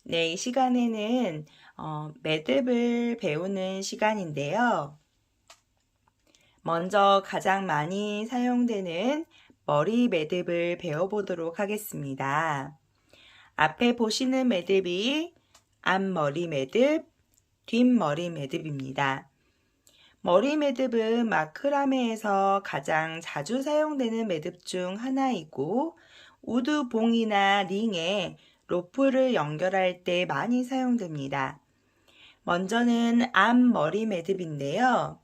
네, 이 시간에는 매듭을 배우는 시간인데요. 먼저 가장 많이 사용되는 머리 매듭을 배워보도록 하겠습니다. 앞에 보시는 매듭이 앞머리 매듭, 뒷머리 매듭입니다. 머리 매듭은 마크라메에서 가장 자주 사용되는 매듭 중 하나이고 우드봉이나 링에 로프를 연결할 때 많이 사용됩니다. 먼저는 앞머리 매듭인데요.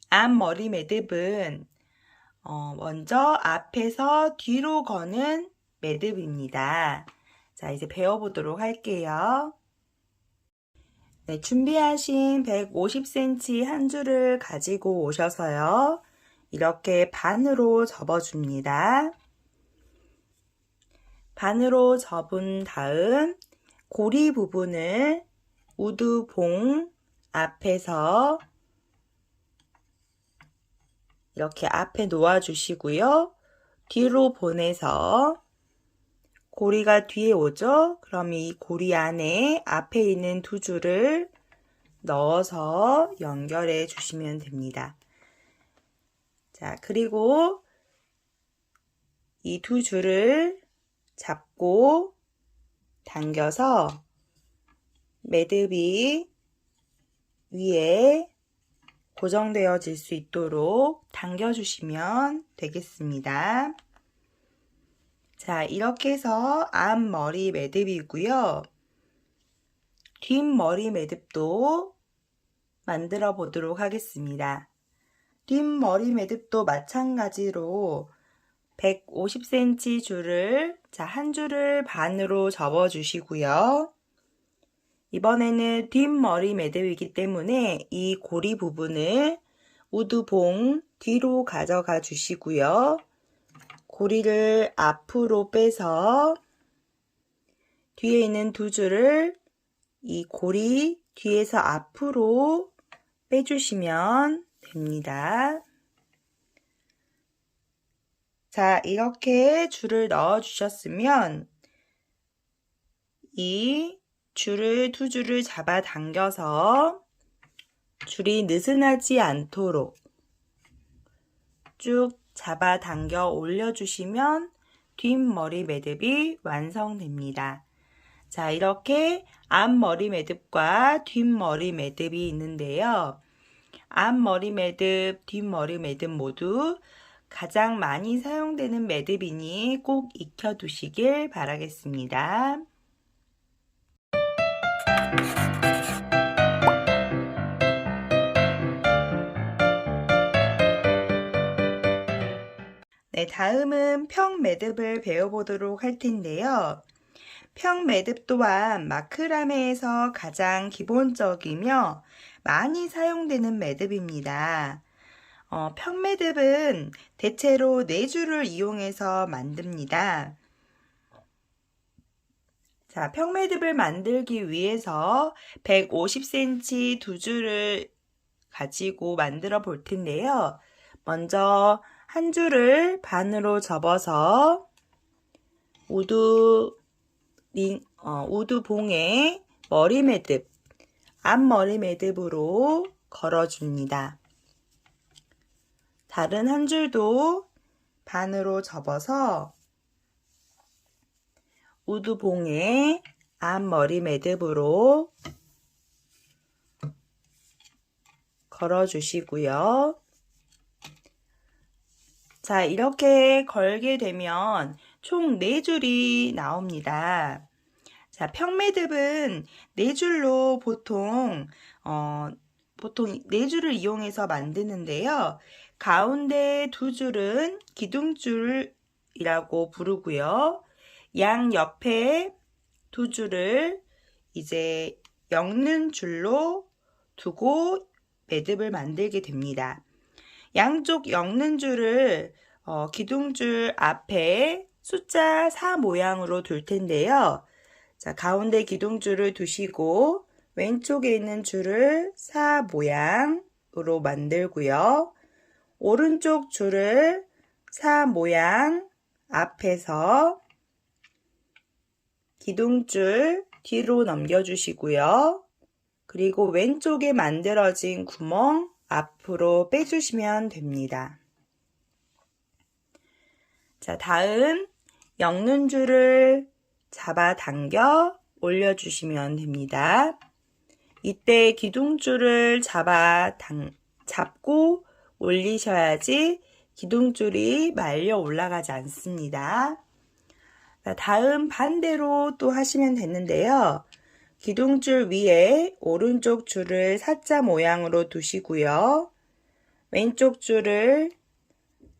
앞머리 매듭은 먼저 앞에서 뒤로 거는 매듭입니다. 자, 이제 배워보도록 할게요. 네, 준비하신 150cm 한 줄을 가지고 오셔서요. 이렇게 반으로 접어줍니다. 반으로 접은 다음 고리 부분을 우드봉 앞에서 이렇게 앞에 놓아주시고요. 뒤로 보내서 고리가 뒤에 오죠? 그럼 이 고리 안에 앞에 있는 두 줄을 넣어서 연결해 주시면 됩니다. 자, 그리고 이 두 줄을 잡고 당겨서 매듭이 위에 고정되어질 수 있도록 당겨주시면 되겠습니다. 자, 이렇게 해서 앞머리 매듭이고요. 뒷머리 매듭도 만들어 보도록 하겠습니다. 뒷머리 매듭도 마찬가지로 150cm 줄을 한 줄을 반으로 접어 주시고요. 이번에는 뒷머리 매듭이기 때문에 이 고리 부분을 우드봉 뒤로 가져가 주시고요. 고리를 앞으로 빼서 뒤에 있는 두 줄을 이 고리 뒤에서 앞으로 빼주시면 됩니다. 자, 이렇게 줄을 넣어 주셨으면 이 줄을 두 줄을 잡아 당겨서 줄이 느슨하지 않도록 쭉 잡아 당겨 올려주시면 뒷머리 매듭이 완성됩니다. 자, 이렇게 앞머리 매듭과 뒷머리 매듭이 있는데요. 앞머리 매듭, 뒷머리 매듭 모두 가장 많이 사용되는 매듭이니 꼭 익혀두시길 바라겠습니다. 네, 다음은 평 매듭을 배워보도록 할 텐데요. 평 매듭 또한 마크라메에서 가장 기본적이며 많이 사용되는 매듭입니다. 평 매듭은 대체로 4줄을 이용해서 만듭니다. 자, 평 매듭을 만들기 위해서 150cm 두 줄을 가지고 만들어 볼 텐데요. 먼저 한 줄을 반으로 접어서 우드봉에 머리 매듭, 앞머리 매듭으로 걸어줍니다. 다른 한 줄도 반으로 접어서 우드봉에 앞머리 매듭으로 걸어주시고요. 자, 이렇게 걸게 되면 총 4줄이 나옵니다. 자, 평매듭은 4줄로 보통 4줄을 이용해서 만드는데요. 가운데 2줄은 기둥줄이라고 부르고요. 양 옆에 2줄을 이제 엮는 줄로 두고 매듭을 만들게 됩니다. 양쪽 엮는 줄을 기둥줄 앞에 숫자 4 모양으로 둘 텐데요. 자, 가운데 기둥줄을 두시고 왼쪽에 있는 줄을 4 모양으로 만들고요. 오른쪽 줄을 4 모양 앞에서 기둥줄 뒤로 넘겨주시고요. 그리고 왼쪽에 만들어진 구멍 앞으로 빼주시면 됩니다. 자, 다음 엮는 줄을 잡아당겨 올려주시면 됩니다. 이때 기둥줄을 잡고 올리셔야지 기둥줄이 말려 올라가지 않습니다. 자, 다음 반대로 또 하시면 되는데요. 기둥줄 위에 오른쪽 줄을 사자 모양으로 두시고요. 왼쪽 줄을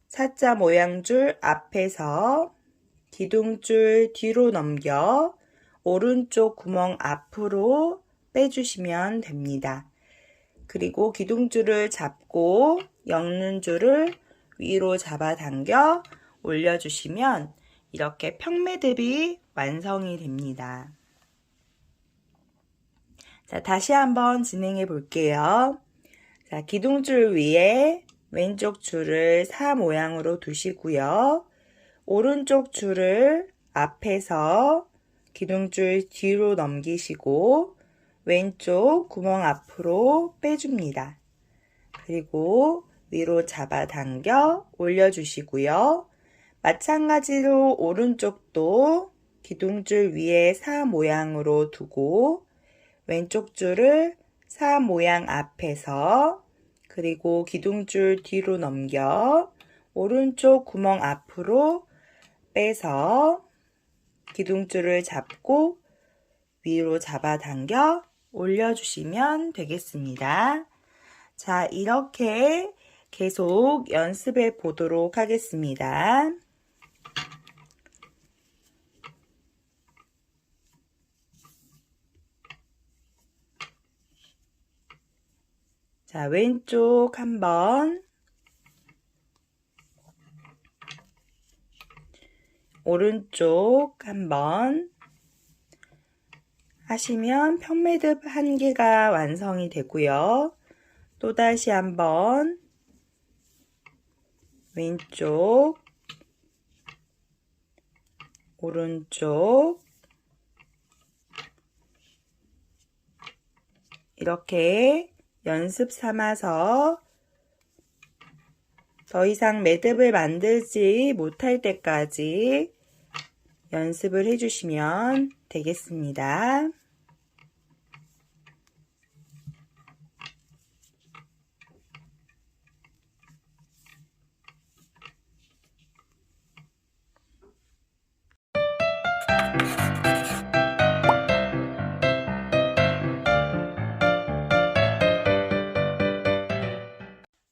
사자 모양 줄 앞에서 기둥줄 뒤로 넘겨 오른쪽 구멍 앞으로 빼주시면 됩니다. 그리고 기둥줄을 잡고 엮는 줄을 위로 잡아당겨 올려주시면 이렇게 평매듭이 완성이 됩니다. 자, 다시 한번 진행해 볼게요. 자, 기둥줄 위에 왼쪽 줄을 사 모양으로 두시고요. 오른쪽 줄을 앞에서 기둥줄 뒤로 넘기시고 왼쪽 구멍 앞으로 빼줍니다. 그리고 위로 잡아당겨 올려주시고요. 마찬가지로 오른쪽도 기둥줄 위에 사 모양으로 두고 왼쪽 줄을 사 모양 앞에서 그리고 기둥줄 뒤로 넘겨 오른쪽 구멍 앞으로 빼서 기둥줄을 잡고 위로 잡아당겨 올려주시면 되겠습니다. 자, 이렇게 계속 연습해 보도록 하겠습니다. 자, 왼쪽 한번, 오른쪽 한번 하시면 평매듭 한 개가 완성이 되고요. 또다시 한번 왼쪽, 오른쪽 이렇게 연습 삼아서 더 이상 매듭을 만들지 못할 때까지 연습을 해주시면 되겠습니다.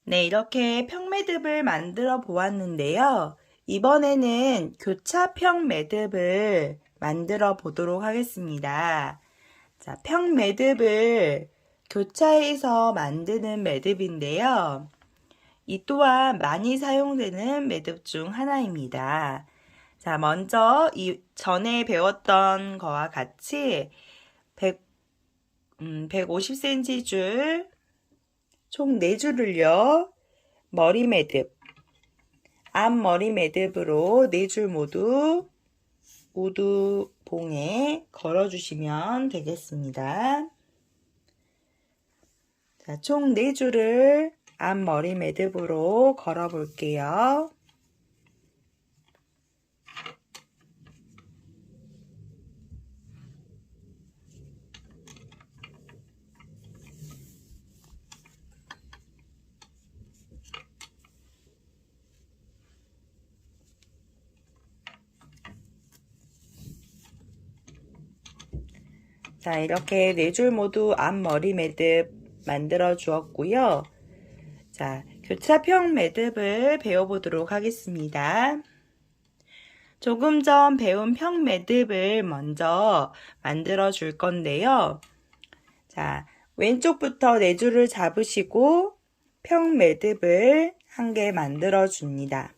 네, 이렇게 평매듭을 만들어 보았는데요. 이번에는 교차평 매듭을 만들어 보도록 하겠습니다. 자, 평 매듭을 교차해서 만드는 매듭인데요. 이 또한 많이 사용되는 매듭 중 하나입니다. 자, 먼저 전에 배웠던 거와 같이 150cm 줄 총 4줄을요. 머리 매듭, 앞머리 매듭으로 4줄 모두 우두봉에 걸어주시면 되겠습니다. 자, 총 4줄을 앞머리 매듭으로 걸어 볼게요. 자, 이렇게 4줄 모두 앞머리 매듭 만들어 주었고요. 자, 교차평 매듭을 배워보도록 하겠습니다. 조금 전 배운 평 매듭을 먼저 만들어 줄 건데요. 자, 왼쪽부터 4줄을 잡으시고 평 매듭을 한 개 만들어 줍니다.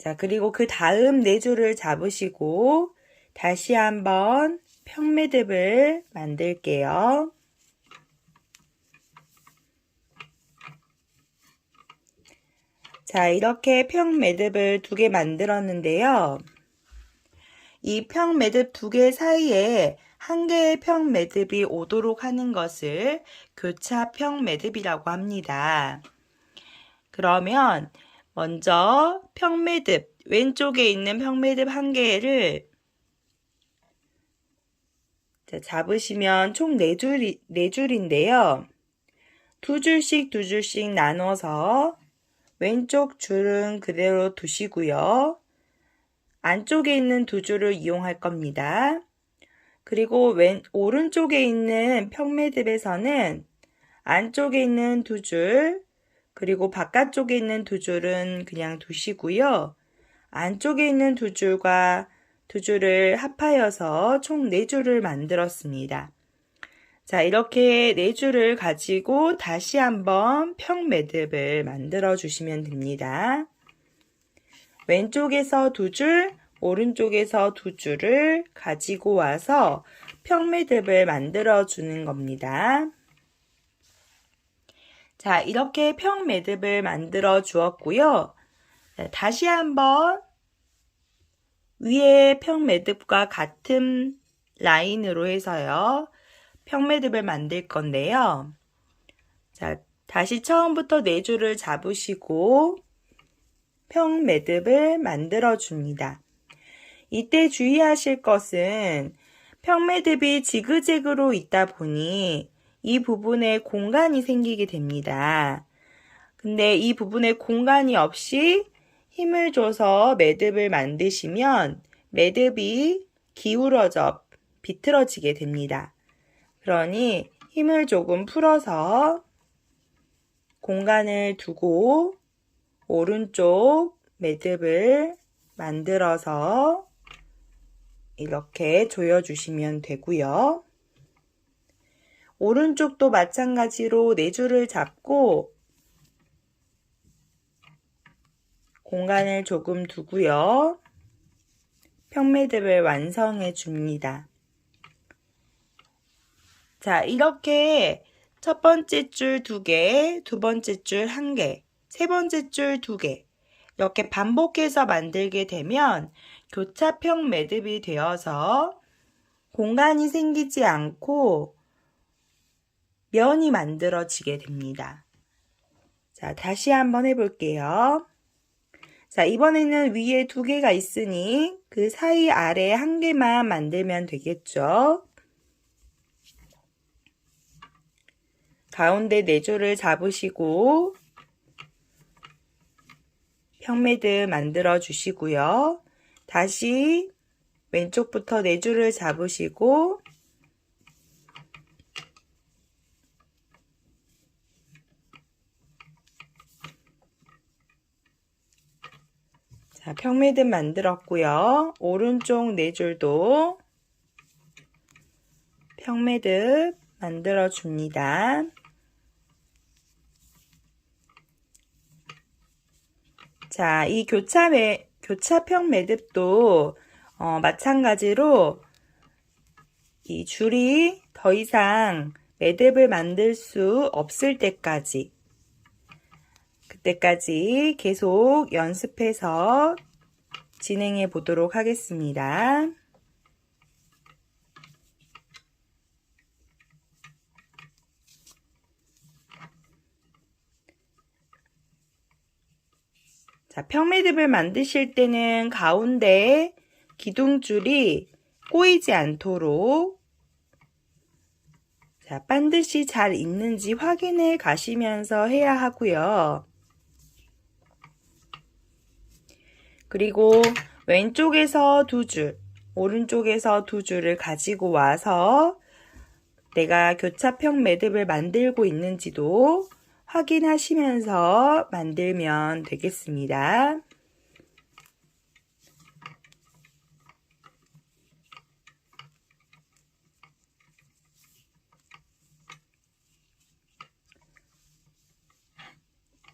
자, 그리고 그 다음 4줄을 잡으시고 다시 한번 평매듭을 만들게요. 자, 이렇게 평 매듭을 2개 만들었는데요. 이 평 매듭 2개 사이에 1개의 평 매듭이 오도록 하는 것을 교차 평 매듭이라고 합니다. 그러면 먼저 평 매듭, 왼쪽에 있는 평 매듭 1개를 잡으시면 총 4줄인데요. 2줄씩 나눠서 왼쪽 줄은 그대로 두시고요. 안쪽에 있는 2줄을 이용할 겁니다. 그리고 오른쪽에 있는 평매듭에서는 안쪽에 있는 2줄, 그리고 바깥쪽에 있는 2줄은 그냥 두시고요. 안쪽에 있는 2줄과 2줄을 합하여서 총 4줄을 만들었습니다. 자, 이렇게 4줄을 가지고 다시 한번 평매듭을 만들어 주시면 됩니다. 왼쪽에서 2줄, 오른쪽에서 2줄을 가지고 와서 평매듭을 만들어 주는 겁니다. 자, 이렇게 평매듭을 만들어 주었고요. 다시 한번 위에 평매듭과 같은 라인으로 해서요. 평매듭을 만들 건데요. 자, 다시 처음부터 4줄을 잡으시고 평매듭을 만들어 줍니다. 이때 주의하실 것은 평매듭이 지그재그로 있다 보니 이 부분에 공간이 생기게 됩니다. 근데 이 부분에 공간이 없이 힘을 줘서 매듭을 만드시면 매듭이 기울어져 비틀어지게 됩니다. 그러니 힘을 조금 풀어서 공간을 두고 오른쪽 매듭을 만들어서 이렇게 조여주시면 되고요. 오른쪽도 마찬가지로 4줄을 잡고 공간을 조금 두고요. 평매듭을 완성해 줍니다. 자, 이렇게 첫 번째 줄 2개, 두 번째 줄 1개, 세 번째 줄 2개 이렇게 반복해서 만들게 되면 교차평 매듭이 되어서 공간이 생기지 않고 면이 만들어지게 됩니다. 자, 다시 한번 해볼게요. 자, 이번에는 위에 2개가 있으니 그 사이 아래 1개만 만들면 되겠죠. 가운데 4줄을 잡으시고 평매듭 만들어 주시고요. 다시 왼쪽부터 4줄을 잡으시고 자, 평매듭 만들었고요. 오른쪽 4줄도 평매듭 만들어 줍니다. 자, 이 교차평 매듭도 마찬가지로 이 줄이 더 이상 매듭을 만들 수 없을 때까지 그때까지 계속 연습해서 진행해 보도록 하겠습니다. 자, 평매듭을 만드실 때는 가운데 기둥줄이 꼬이지 않도록 자, 반드시 잘 있는지 확인해 가시면서 해야 하고요. 그리고 왼쪽에서 2줄, 오른쪽에서 2줄을 가지고 와서 내가 교차평 매듭을 만들고 있는지도 확인하시면서 만들면 되겠습니다.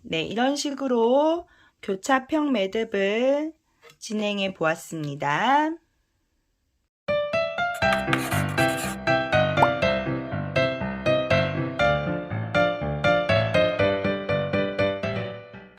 네, 이런 식으로 교차평 매듭을 진행해 보았습니다.